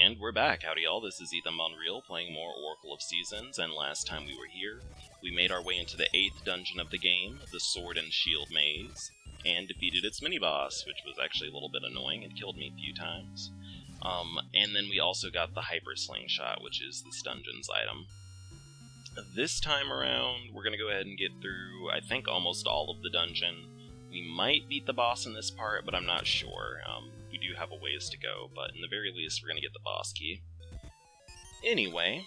And we're back. Howdy y'all, this is Ethan Bonreal playing more Oracle of Seasons, and last time we were here, we made our way into the 8th dungeon of the game, the Sword and Shield Maze, and defeated its mini-boss, which was actually a little bit annoying and killed me a few times. And then we also got the Hyper Slingshot, which is this dungeon's item. This time around, we're going to go ahead and get through, I think, almost all of the dungeon. We might beat the boss in this part, but I'm not sure. We do have a ways to go, but in the very least, we're going to get the boss key. Anyway,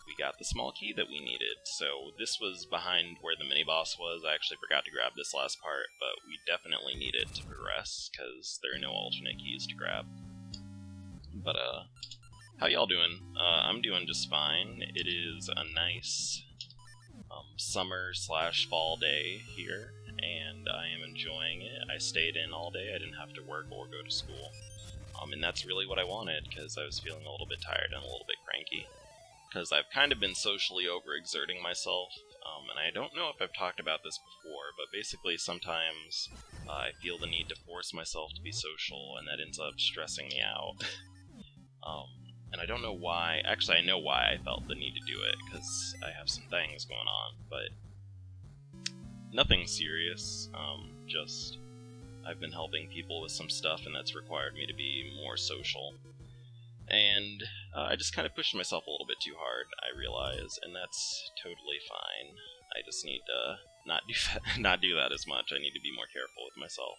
we got the small key that we needed, so this was behind where the mini-boss was. I actually forgot to grab this last part, but we definitely need it to progress, because there are no alternate keys to grab. But, how y'all doing? I'm doing just fine. It is a nice summer/fall day here, and I am enjoying it. I stayed in all day. I didn't have to work or go to school. And that's really what I wanted, because I was feeling a little bit tired and a little bit cranky. Because I've kind of been socially overexerting myself, and I don't know if I've talked about this before, but basically sometimes I feel the need to force myself to be social, and that ends up stressing me out. And I don't know why. Actually, I know why I felt the need to do it, because I have some things going on, but nothing serious. Just I've been helping people with some stuff, and that's required me to be more social. And I just kind of pushed myself a little bit too hard, I realize, and that's totally fine. I just need to not do that as much. I need to be more careful with myself.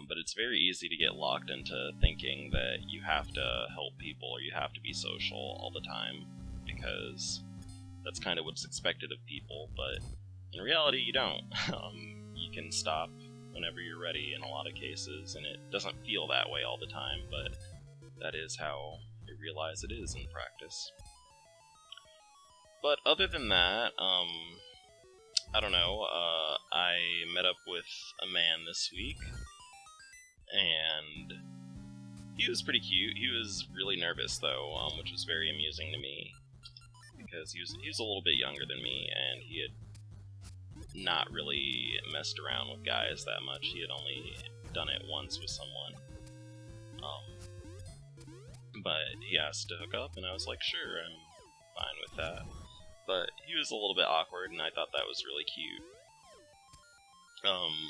But it's very easy to get locked into thinking that you have to help people or you have to be social all the time, because that's kind of what's expected of people, but in reality you don't. You can stop whenever you're ready in a lot of cases, and it doesn't feel that way all the time, but that is how I realize it is in practice. But other than that, I don't know, I met up with a man this week, and he was pretty cute. He was really nervous, though, which was very amusing to me, because he was a little bit younger than me, and he had not really messed around with guys that much. He had only done it once with someone. But he asked to hook up, and I was like, sure, I'm fine with that. But he was a little bit awkward, and I thought that was really cute.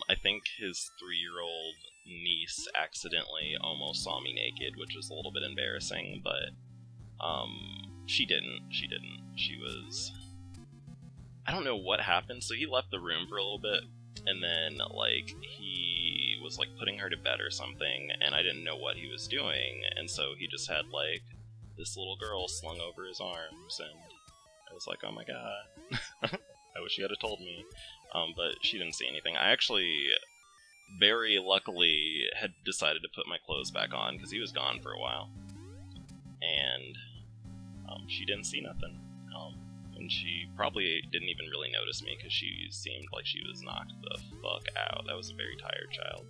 I think his 3-year-old niece accidentally almost saw me naked, which was a little bit embarrassing, but she didn't. She was... I don't know what happened, so he left the room for a little bit, and then, like, he was, like, putting her to bed or something, and I didn't know what he was doing, and so he just had, like, this little girl slung over his arms, and I was like, oh my god. I wish you had told me. But she didn't see anything. I actually, very luckily, had decided to put my clothes back on, because he was gone for a while. And she didn't see nothing. And she probably didn't even really notice me, because she seemed like she was knocked the fuck out. That was a very tired child.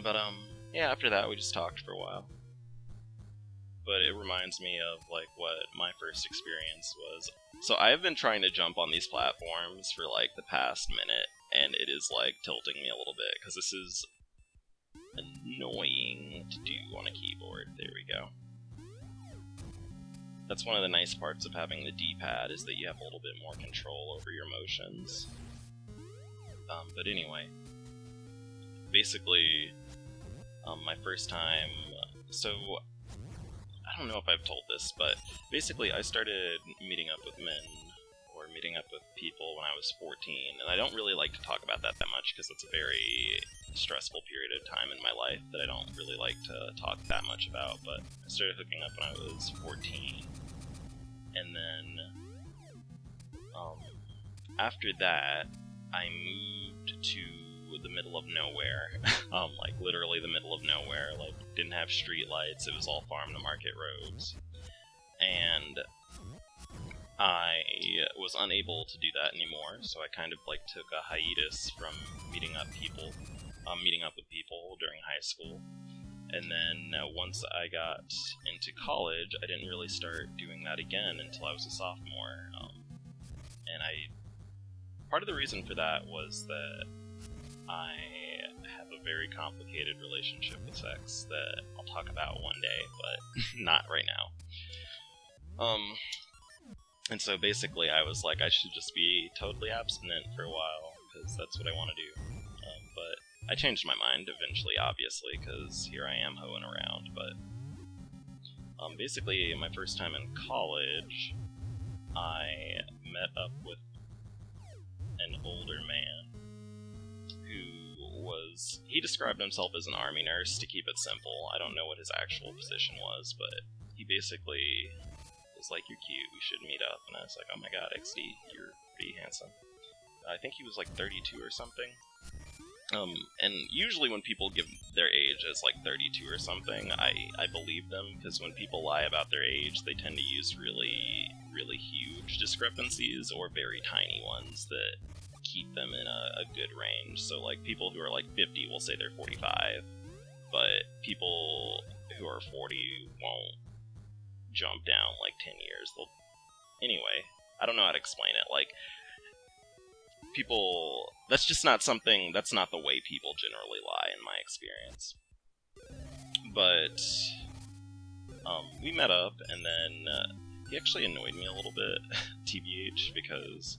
But, yeah, after that we just talked for a while. But it reminds me of, like, what my first experience was. So I've been trying to jump on these platforms for, like, the past minute, and it is, like, tilting me a little bit, because this is annoying to do on a keyboard. There we go. That's one of the nice parts of having the D-pad, is that you have a little bit more control over your motions. But anyway, basically, my first time, so I don't know if I've told this, but basically I started meeting up with men, or meeting up with people when I was 14, and I don't really like to talk about that much, because it's a very stressful period of time in my life that I don't really like to talk that much about, but I started hooking up when I was 14, and then, after that, I moved to the middle of nowhere, like literally the middle of nowhere, like didn't have street lights, it was all farm to market roads, and I was unable to do that anymore, so I kind of like took a hiatus from meeting up with people during high school, and then once I got into college, I didn't really start doing that again until I was a sophomore, and part of the reason for that was that I have a very complicated relationship with sex that I'll talk about one day, but not right now. And so basically I was like, I should just be totally abstinent for a while, because that's what I want to do. But I changed my mind eventually, obviously, because here I am hoeing around, but basically my first time in college, I met up with an older man he described himself as an army nurse, to keep it simple. I don't know what his actual position was, but he basically was like, you're cute, we should meet up, and I was like, oh my god, XD, you're pretty handsome. I think he was like 32 or something. And usually when people give their age as like 32 or something, I believe them, because when people lie about their age, they tend to use really, really huge discrepancies, or very tiny ones that keep them in a good range. So like people who are like 50 will say they're 45, but people who are 40 won't jump down like 10 years. Anyway, I don't know how to explain it. Like, people, that's just not something, that's not the way people generally lie in my experience. But we met up, and then he actually annoyed me a little bit, TBH, because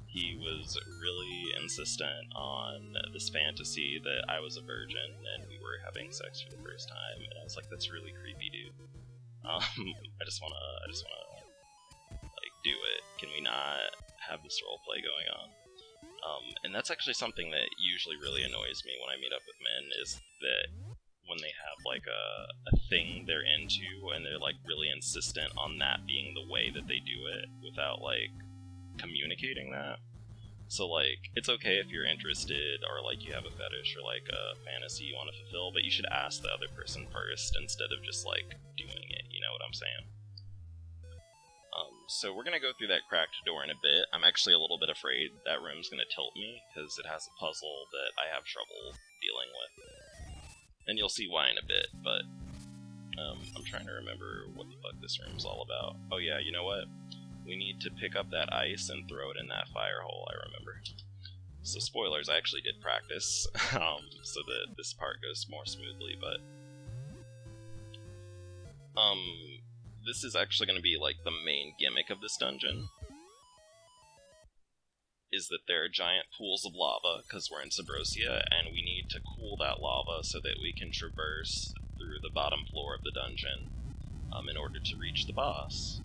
he was really insistent on this fantasy that I was a virgin and we were having sex for the first time, and I was like, that's really creepy, dude. I just wanna like do it. Can we not have this roleplay going on? And that's actually something that usually really annoys me when I meet up with men, is that when they have like a thing they're into and they're like really insistent on that being the way that they do it without like communicating that. So like, it's okay if you're interested, or like you have a fetish or like a fantasy you want to fulfill, but you should ask the other person first instead of just like doing it, you know what I'm saying? So we're gonna go through that cracked door in a bit. I'm actually a little bit afraid that room's gonna tilt me, because it has a puzzle that I have trouble dealing with. And you'll see why in a bit, but I'm trying to remember what the fuck this room's all about. Oh yeah, you know what? We need to pick up that ice and throw it in that fire hole, I remember. So spoilers, I actually did practice, so that this part goes more smoothly, but this is actually going to be like the main gimmick of this dungeon, is that there are giant pools of lava, because we're in Subrosia, and we need to cool that lava so that we can traverse through the bottom floor of the dungeon in order to reach the boss.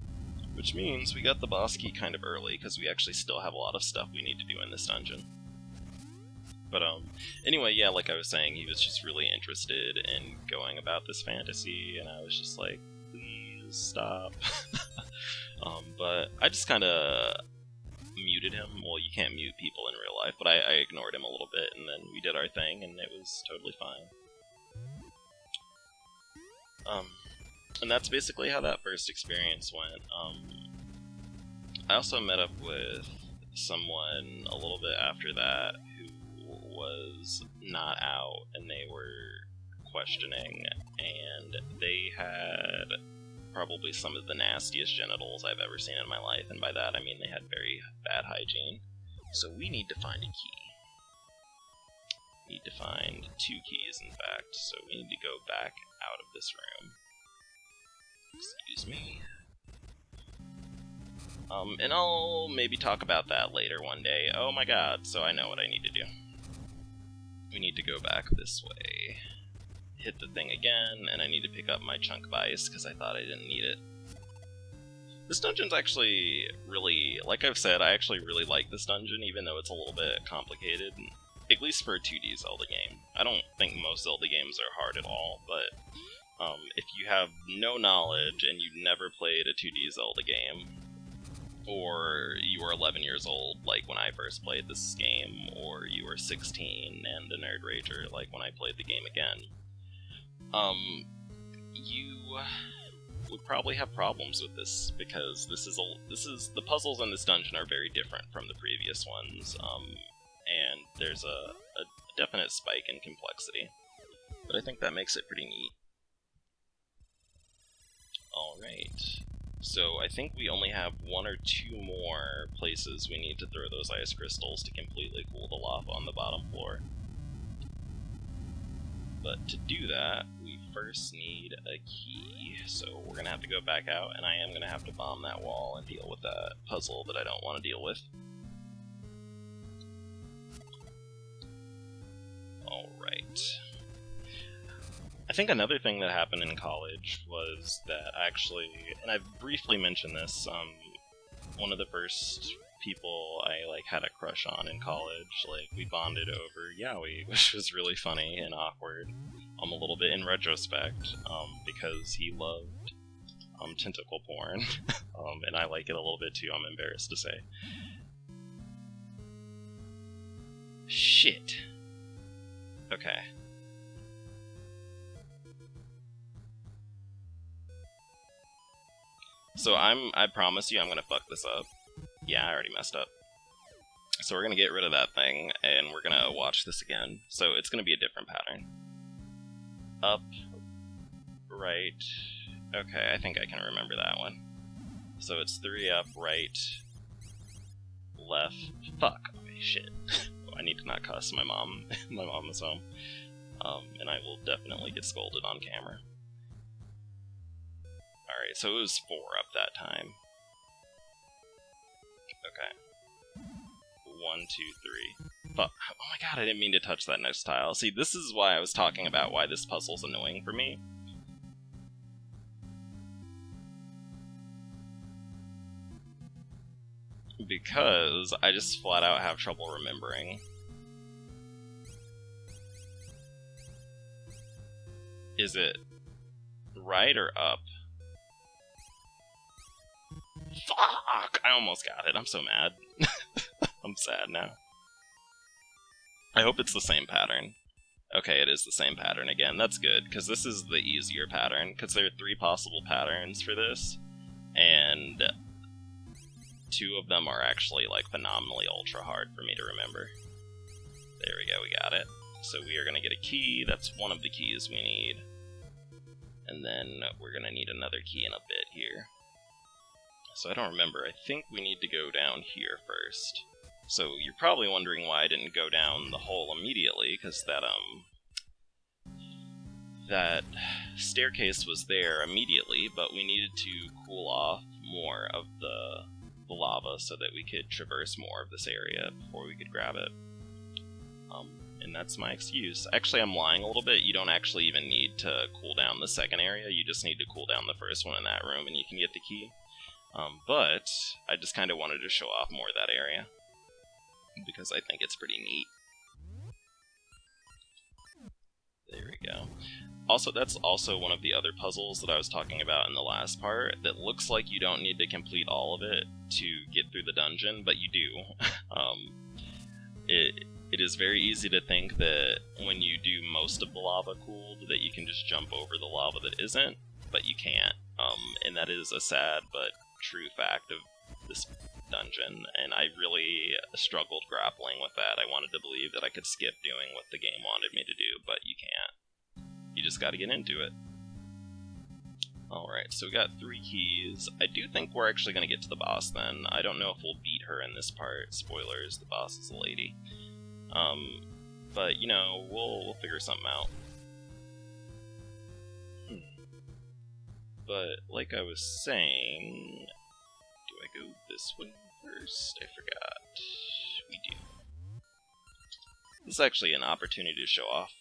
Which means we got the boss key kind of early, because we actually still have a lot of stuff we need to do in this dungeon. But anyway, yeah, like I was saying, he was just really interested in going about this fantasy, and I was just like, please stop. But I just kind of muted him. Well, you can't mute people in real life, but I ignored him a little bit, and then we did our thing, and it was totally fine. And that's basically how that first experience went. I also met up with someone a little bit after that who was not out, and they were questioning, and they had probably some of the nastiest genitals I've ever seen in my life, and by that I mean they had very bad hygiene. So we need to find a key. We need to find 2 keys, in fact, so we need to go back out of this room. Excuse me. And I'll maybe talk about that later one day. Oh my god, so I know what I need to do. We need to go back this way. Hit the thing again, and I need to pick up my chunk of ice, because I thought I didn't need it. This dungeon's actually really, like I've said, I actually really like this dungeon, even though it's a little bit complicated. At least for a 2D Zelda game. I don't think most Zelda games are hard at all, but if you have no knowledge and you've never played a 2D Zelda game, or you were 11 years old, like when I first played this game, or you were 16 and a nerd rager, like when I played the game again, you would probably have problems with this, because the puzzles in this dungeon are very different from the previous ones, and there's a definite spike in complexity, but I think that makes it pretty neat. Alright, so I think we only have 1 or 2 more places we need to throw those ice crystals to completely cool the lava on the bottom floor. But to do that, we first need a key. So we're gonna have to go back out, and I am gonna have to bomb that wall and deal with that puzzle that I don't want to deal with. Alright. I think another thing that happened in college was that actually, and I've briefly mentioned this, one of the first people I had a crush on in college, we bonded over Yaoi, which was really funny and awkward, a little bit in retrospect, because he loved tentacle porn, and I like it a little bit too, I'm embarrassed to say. Shit. Okay. So I promise you I'm gonna fuck this up. Yeah, I already messed up. So we're gonna get rid of that thing, and we're gonna watch this again. So it's gonna be a different pattern. Up, right. Okay, I think I can remember that one. So it's 3 up, right, left. Fuck. Okay, shit. I need to not cuss. My mom. My mom is home. And I will definitely get scolded on camera. Alright, so it was 4 up that time. Okay. 1, 2, 3. Fuck. Oh my god, I didn't mean to touch that next tile. See, this is why I was talking about why this puzzle's annoying for me. Because I just flat out have trouble remembering. Is it right or up? Fuck! I almost got it. I'm so mad. I'm sad now. I hope it's the same pattern. Okay, it is the same pattern again. That's good, because this is the easier pattern, because there are 3 possible patterns for this, and 2 of them are actually, phenomenally ultra hard for me to remember. There we go, we got it. So we are going to get a key. That's one of the keys we need. And then we're going to need another key in a bit here. So I don't remember. I think we need to go down here first. So you're probably wondering why I didn't go down the hole immediately, because that staircase was there immediately, but we needed to cool off more of the lava so that we could traverse more of this area before we could grab it. And that's my excuse. Actually, I'm lying a little bit. You don't actually even need to cool down the second area. You just need to cool down the first one in that room, and you can get the key. But I just kind of wanted to show off more of that area, because I think it's pretty neat. There we go. Also, that's also one of the other puzzles that I was talking about in the last part, that looks like you don't need to complete all of it to get through the dungeon, but you do. It is very easy to think that when you do most of the lava cooled, that you can just jump over the lava that isn't, but you can't. And that is a sad but true fact of this dungeon, and I really struggled grappling with that. I wanted to believe that I could skip doing what the game wanted me to do, but you can't. You just gotta get into it. Alright, so we got 3 keys. I do think we're actually gonna get to the boss then. I don't know if we'll beat her in this part. Spoilers, the boss is a lady. But, you know, we'll figure something out. But, like I was saying... Do I go this way first? I forgot. We do. This is actually an opportunity to show off.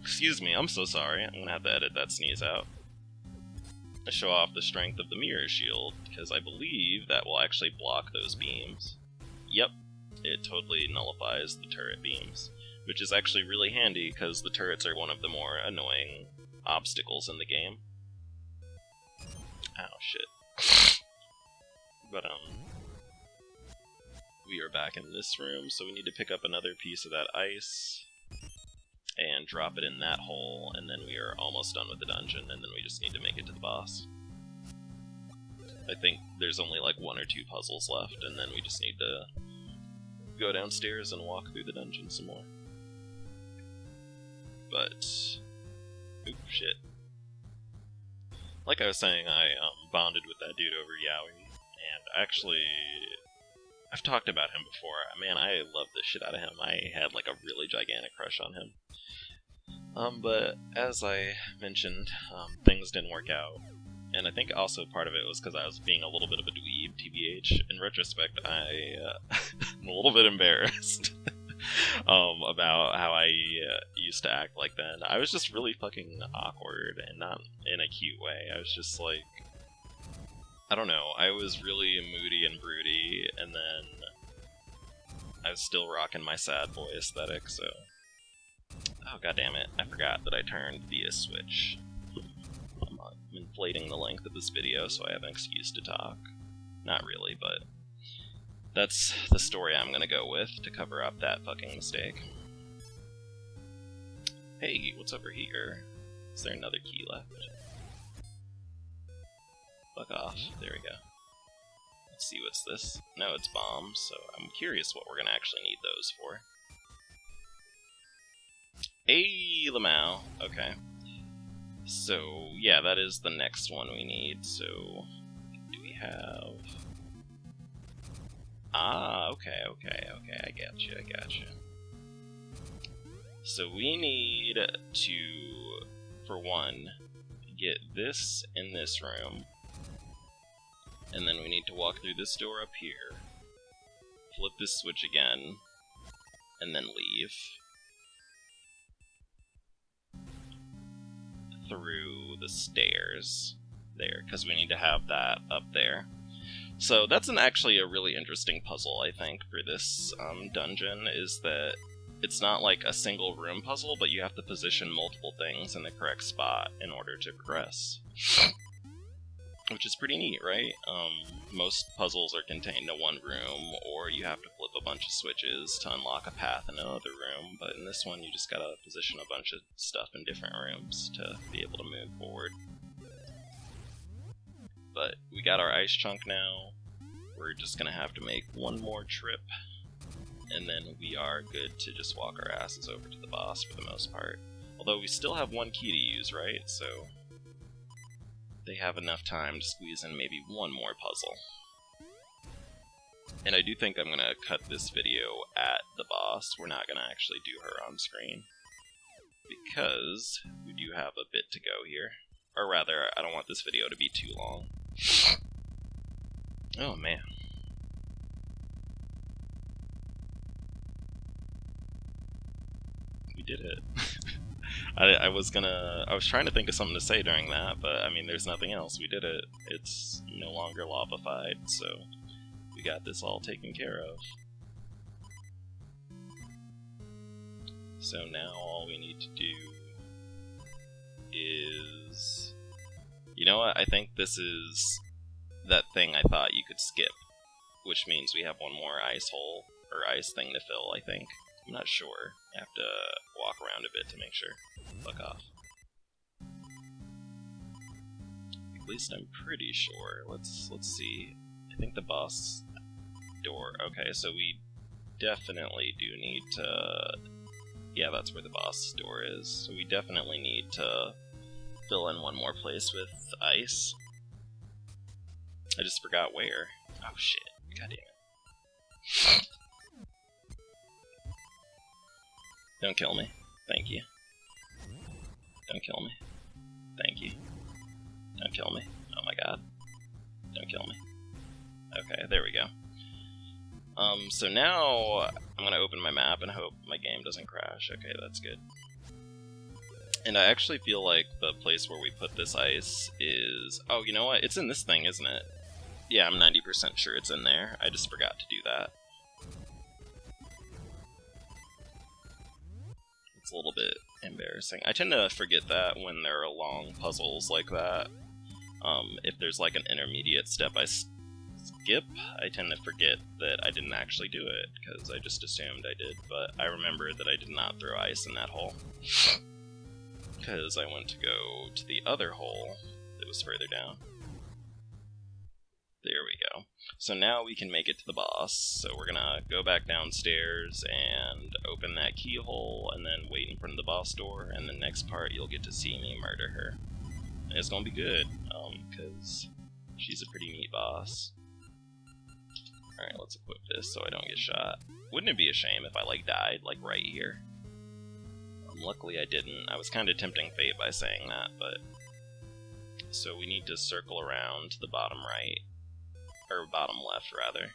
Excuse me, I'm so sorry. I'm gonna have to edit that sneeze out. To show off the strength of the mirror shield, because I believe that will actually block those beams. Yep, it totally nullifies the turret beams, which is actually really handy, because the turrets are one of the more annoying obstacles in the game. Ow, shit. But, we are back in this room, so we need to pick up another piece of that ice, and drop it in that hole, and then we are almost done with the dungeon, and then we just need to make it to the boss. I think there's only 1 or 2 puzzles left, and then we just need to go downstairs and walk through the dungeon some more. But... oop, shit. Like I was saying, I bonded with that dude over Yaoi, and actually... I've talked about him before. Man, I love the shit out of him. I had a really gigantic crush on him. But as I mentioned, things didn't work out. And I think also part of it was because I was being a little bit of a dweeb, TBH. In retrospect, I'm a little bit embarrassed about how I used to act like then. I was just really fucking awkward, and not in a cute way. I was just like, I don't know, I was really moody and broody, and then I was still rocking my sad boy aesthetic, so... Oh, goddammit, I forgot that I turned via Switch. I'm inflating the length of this video so I have an excuse to talk. Not really, but that's the story I'm gonna go with to cover up that fucking mistake. Hey, what's over here? Is there another key left? Fuck off. There we go. Let's see, what's this? No, it's bombs, so I'm curious what we're gonna actually need those for. Hey, Lamau. Okay. So, yeah, that is the next one we need, so... Do we have... Ah, okay, I gotcha. So we need to, for one, get this in this room, and then we need to walk through this door up here, flip this switch again, and then leave. Through the stairs there, because we need to have that up there. So that's actually a really interesting puzzle, I think, for this dungeon, is that it's not like a single room puzzle, but you have to position multiple things in the correct spot in order to progress. Which is pretty neat, right? Most puzzles are contained in one room, or you have to flip a bunch of switches to unlock a path in another room, but in this one you just gotta position a bunch of stuff in different rooms to be able to move forward. But we got our ice chunk now, we're just gonna have to make one more trip, and then we are good to just walk our asses over to the boss for the most part. Although we still have one key to use, right? So they have enough time to squeeze in maybe one more puzzle. And I do think I'm going to cut this video at the boss. We're not going to actually do her on screen, because we do have a bit to go here. Or rather, I don't want this video to be too long. Oh man. We did it. I was trying to think of something to say during that, but I mean, there's nothing else. We did it. It's no longer lava-fied, so we got this all taken care of. So now all we need to do is... You know what? I think this is that thing I thought you could skip, which means we have one more ice hole, or ice thing to fill, I think. I'm not sure. I have to walk around a bit to make sure. Fuck off. At least I'm pretty sure. Let's see. I think the boss door... Okay, so we definitely do need to... Yeah, that's where the boss door is. So we definitely need to fill in one more place with ice. I just forgot where. Oh shit. God damn it. Don't kill me. Thank you. Don't kill me. Thank you. Don't kill me. Oh my god. Don't kill me. Okay, there we go. So now I'm gonna open my map and hope my game doesn't crash. Okay, that's good. And I actually feel like the place where we put this ice is... Oh, you know what? It's in this thing, isn't it? Yeah, I'm 90% sure it's in there. I just forgot to do that. It's a little bit embarrassing. I tend to forget that when there are long puzzles like that. If there's like an intermediate step I skip, I tend to forget that I didn't actually do it, because I just assumed I did, but I remember that I did not throw ice in that hole. Because I went to go to the other hole that was further down. There we go. So now we can make it to the boss, so we're gonna go back downstairs and open that keyhole, and then wait in front of the boss door, and the next part you'll get to see me murder her. And it's gonna be good, because she's a pretty neat boss. Alright, let's equip this so I don't get shot. Wouldn't it be a shame if I, like, died, like, right here? Luckily I didn't. I was kind of tempting fate by saying that, but... So we need to circle around to the bottom right, or bottom left, rather,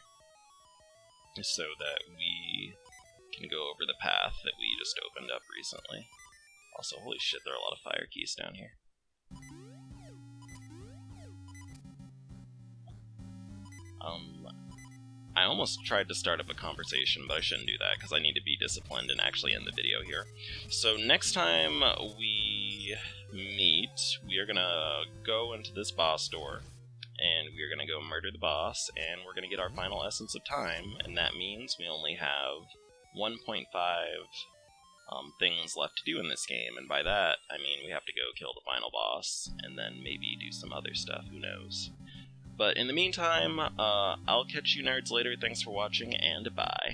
so that we can go over the path that we just opened up recently. Also, holy shit, there are a lot of fire keys down here. I almost tried to start up a conversation, but I shouldn't do that, because I need to be disciplined and actually end the video here. So next time we meet, we are gonna go into this boss door, and we are gonna go murder the boss, and we're gonna get our final essence of time, and that means we only have 1.5 things left to do in this game, and by that, I mean we have to go kill the final boss, and then maybe do some other stuff, who knows. But in the meantime, I'll catch you nerds later. Thanks for watching, and bye.